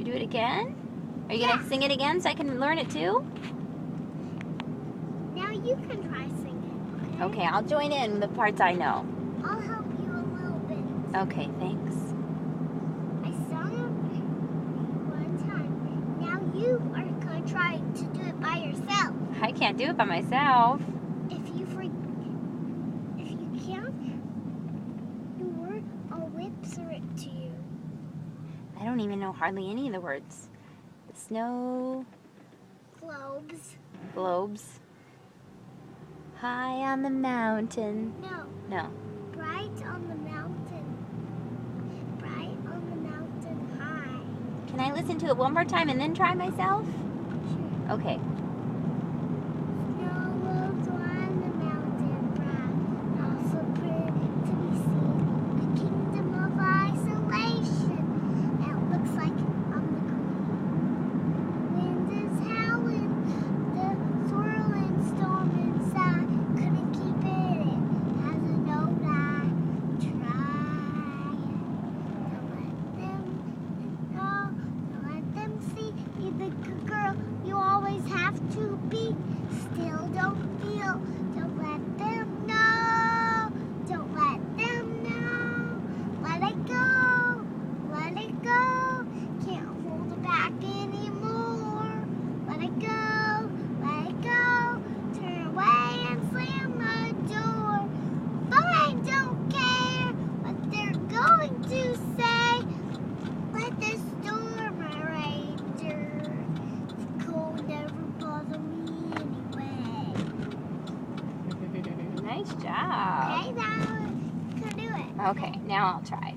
do it again? Are you going to sing it again so I can learn it too? Now you can try singing. Okay, I'll join in the parts I know. I'll help you a little bit. Okay, thanks. I sung it one time. Now you are going to try to do it by yourself. I can't do it by myself. If you can't, I'll whisper it to you. I don't even know hardly any of the words. The snow globes. High on the mountain. No. Bright on the mountain. Bright on the mountain high. Can I listen to it one more time and then try myself? Sure. Okay. Snow globes on the mountain bright, also pretty to be seen. A kingdom of isolation. And it looks like I'm the queen. Wind is howling, the swirling storm inside. Couldn't keep it in, as a note I tried. Don't let them know, don't let them see you the good girl you always have to be. Still don't feel, don't let them know, don't let them know. Let it go, can't hold it back anymore. Let it go, turn away and slam the door. Fine, don't care what they're going to say. Let the storm rage. It's cold, never bother me anyway. Nice job. Okay, now you can do it. Okay, now I'll try.